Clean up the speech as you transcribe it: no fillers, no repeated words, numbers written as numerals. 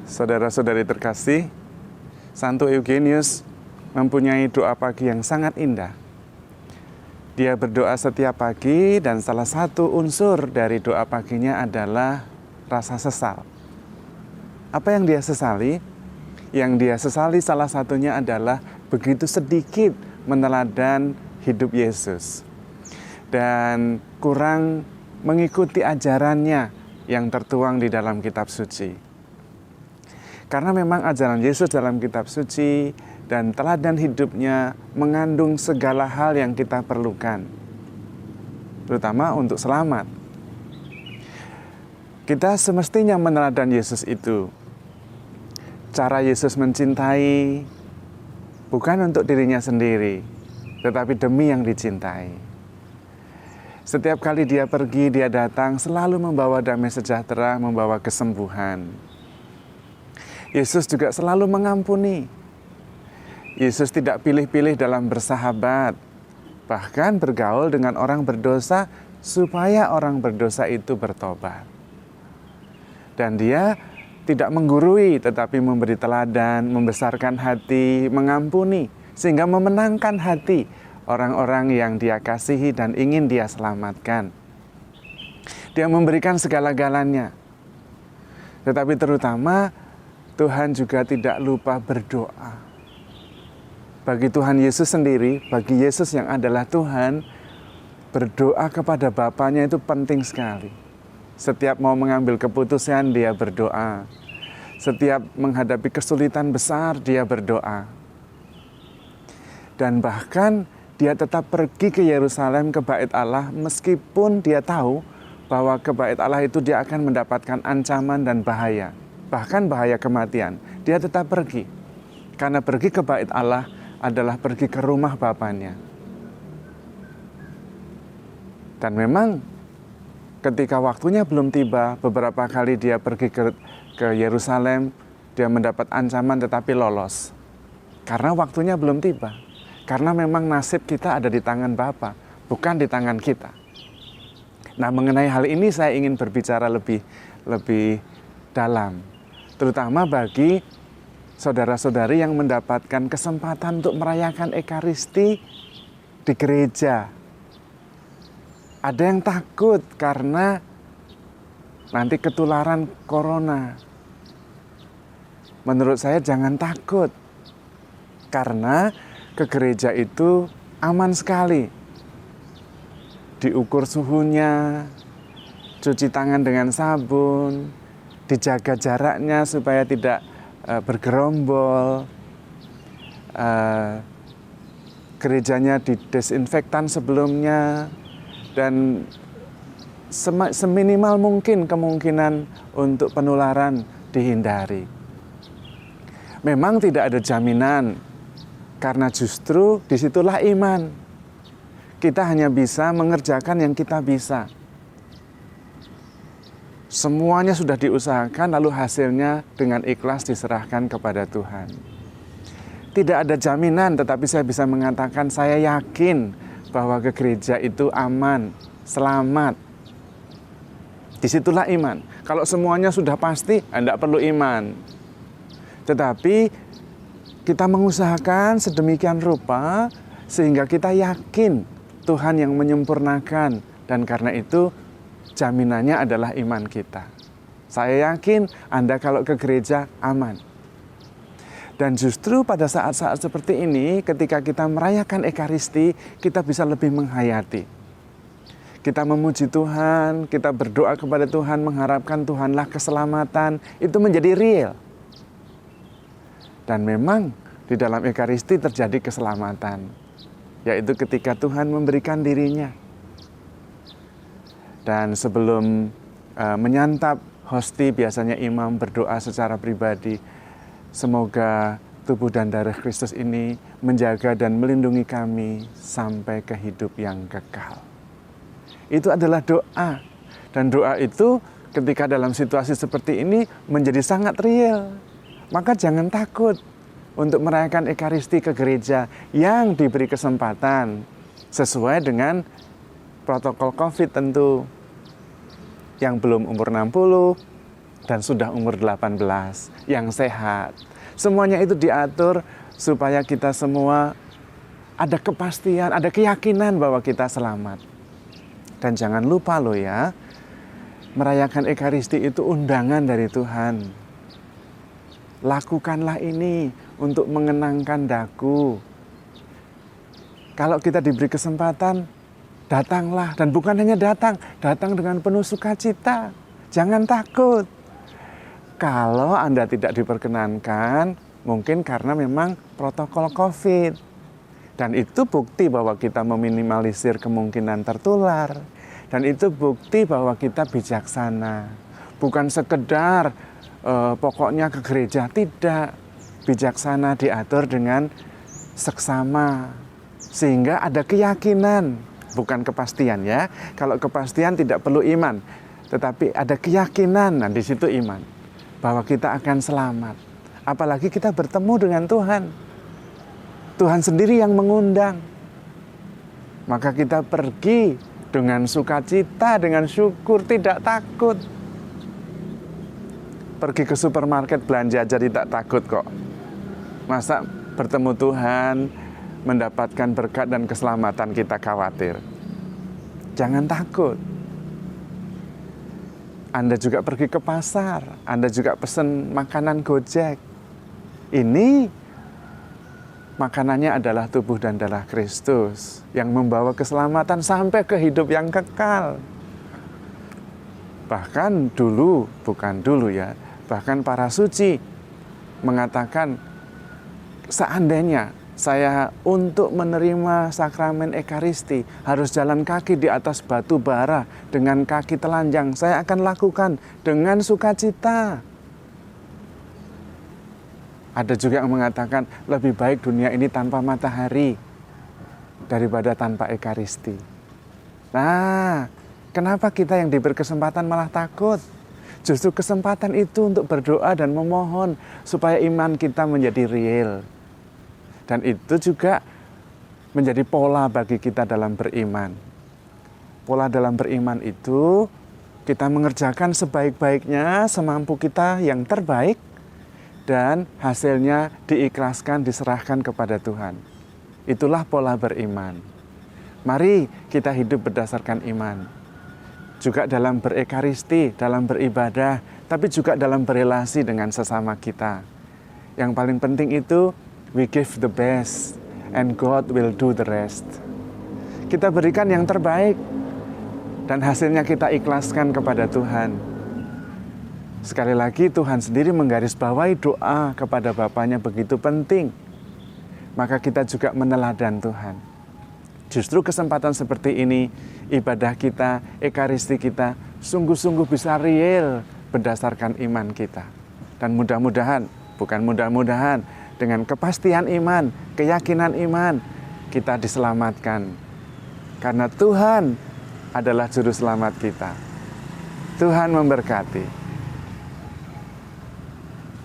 Saudara-saudari terkasih, Santo Eugenius mempunyai doa pagi yang sangat indah. Dia berdoa setiap pagi dan salah satu unsur dari doa paginya adalah rasa sesal. Apa yang dia sesali? Yang dia sesali salah satunya adalah begitu sedikit meneladan hidup Yesus dan kurang mengikuti ajarannya yang tertuang di dalam kitab suci. Karena memang ajaran Yesus dalam kitab suci dan teladan hidupnya mengandung segala hal yang kita perlukan, terutama untuk selamat. Kita semestinya meneladan Yesus itu. Cara Yesus mencintai bukan untuk dirinya sendiri, tetapi demi yang dicintai. Setiap kali dia pergi, dia datang selalu membawa damai sejahtera, membawa kesembuhan. Yesus juga selalu mengampuni. Yesus tidak pilih-pilih dalam bersahabat, bahkan bergaul dengan orang berdosa supaya orang berdosa itu bertobat. Dan dia tidak menggurui tetapi memberi teladan, membesarkan hati, mengampuni, sehingga memenangkan hati orang-orang yang dia kasihi dan ingin dia selamatkan. Dia memberikan segala-galanya. Tetapi terutama Tuhan juga tidak lupa berdoa. Bagi Tuhan Yesus sendiri, bagi Yesus yang adalah Tuhan, berdoa kepada Bapanya itu penting sekali. Setiap mau mengambil keputusan, dia berdoa. Setiap menghadapi kesulitan besar, dia berdoa. Dan bahkan dia tetap pergi ke Yerusalem, ke Bait Allah, meskipun dia tahu bahwa ke Bait Allah itu dia akan mendapatkan ancaman dan bahaya. Bahkan bahaya kematian. Dia tetap pergi. Karena pergi ke Bait Allah adalah pergi ke rumah Bapanya. Dan memang ketika waktunya belum tiba, beberapa kali dia pergi ke Yerusalem, dia mendapat ancaman tetapi lolos. Karena waktunya belum tiba. Karena memang nasib kita ada di tangan Bapa, bukan di tangan kita. Nah, mengenai hal ini saya ingin berbicara lebih dalam. Terutama bagi saudara-saudari yang mendapatkan kesempatan untuk merayakan Ekaristi di gereja. Ada yang takut karena nanti ketularan corona. Menurut saya jangan takut. Karena ke gereja itu aman sekali. Diukur suhunya, cuci tangan dengan sabun, dijaga jaraknya supaya tidak bergerombol. Gerejanya didesinfektan sebelumnya. Dan seminimal mungkin kemungkinan untuk penularan dihindari. Memang tidak ada jaminan, karena justru disitulah iman. Kita hanya bisa mengerjakan yang kita bisa. Semuanya sudah diusahakan, lalu hasilnya dengan ikhlas diserahkan kepada Tuhan. Tidak ada jaminan, tetapi saya bisa mengatakan saya yakin bahwa ke gereja itu aman, selamat. Disitulah iman. Kalau semuanya sudah pasti, tidak perlu iman. Tetapi kita mengusahakan sedemikian rupa sehingga kita yakin Tuhan yang menyempurnakan. Dan karena itu jaminannya adalah iman kita. Saya yakin Anda kalau ke gereja aman. Dan justru pada saat-saat seperti ini, ketika kita merayakan Ekaristi, kita bisa lebih menghayati. Kita memuji Tuhan, kita berdoa kepada Tuhan, mengharapkan Tuhanlah keselamatan, itu menjadi real. Dan memang di dalam Ekaristi terjadi keselamatan, yaitu ketika Tuhan memberikan dirinya. Dan sebelum menyantap hosti, biasanya imam berdoa secara pribadi, semoga tubuh dan darah Kristus ini menjaga dan melindungi kami sampai ke hidup yang kekal. Itu adalah doa. Dan doa itu ketika dalam situasi seperti ini menjadi sangat real. Maka jangan takut untuk merayakan Ekaristi ke gereja yang diberi kesempatan sesuai dengan protokol COVID tentu. yang belum umur 60, dan sudah umur 18, yang sehat. Semuanya itu diatur supaya kita semua ada kepastian, ada keyakinan bahwa kita selamat. Dan jangan lupa loh ya, merayakan Ekaristi itu undangan dari Tuhan. Lakukanlah ini untuk mengenangkan daku. Kalau kita diberi kesempatan, datanglah. Dan bukan hanya datang, datang dengan penuh sukacita. Jangan takut. Kalau Anda tidak diperkenankan, mungkin karena memang protokol COVID. Dan itu bukti bahwa kita meminimalisir kemungkinan tertular. Dan itu bukti bahwa kita bijaksana. Bukan sekedar pokoknya ke gereja, tidak. Bijaksana diatur dengan seksama. Sehingga ada keyakinan, bukan kepastian ya. Kalau kepastian tidak perlu iman. Tetapi ada keyakinan, nah di situ iman. Bahwa kita akan selamat. Apalagi kita bertemu dengan Tuhan. Tuhan sendiri yang mengundang. Maka kita pergi dengan sukacita, dengan syukur, tidak takut. Pergi ke supermarket belanja aja tidak takut kok. Masa bertemu Tuhan, mendapatkan berkat dan keselamatan kita khawatir. Jangan takut. Anda juga pergi ke pasar, Anda juga pesen makanan Gojek. Ini makanannya adalah tubuh dan darah Kristus yang membawa keselamatan sampai ke hidup yang kekal. Bahkan dulu, bukan dulu ya, bahkan para suci mengatakan, seandainya saya untuk menerima sakramen Ekaristi harus jalan kaki di atas batu bara dengan kaki telanjang, saya akan lakukan dengan sukacita. Ada juga yang mengatakan lebih baik dunia ini tanpa matahari daripada tanpa Ekaristi. Nah, kenapa kita yang diberi kesempatan malah takut? Justru kesempatan itu untuk berdoa dan memohon supaya iman kita menjadi real. Dan itu juga menjadi pola bagi kita dalam beriman. Pola dalam beriman itu kita mengerjakan sebaik-baiknya, semampu kita yang terbaik, dan hasilnya diikhlaskan, diserahkan kepada Tuhan. Itulah pola beriman. Mari kita hidup berdasarkan iman. Juga dalam berekaristi, dalam beribadah, tapi juga dalam berelasi dengan sesama kita. Yang paling penting itu, we give the best, and God will do the rest. Kita berikan yang terbaik, dan hasilnya kita ikhlaskan kepada Tuhan. Sekali lagi, Tuhan sendiri menggarisbawahi doa kepada Bapaknya begitu penting. Maka kita juga meneladan Tuhan. Justru kesempatan seperti ini, ibadah kita, ekaristi kita, sungguh-sungguh bisa real berdasarkan iman kita. Dan mudah-mudahan, bukan mudah-mudahan, dengan kepastian iman, keyakinan iman, kita diselamatkan. Karena Tuhan adalah juru selamat kita. Tuhan memberkati.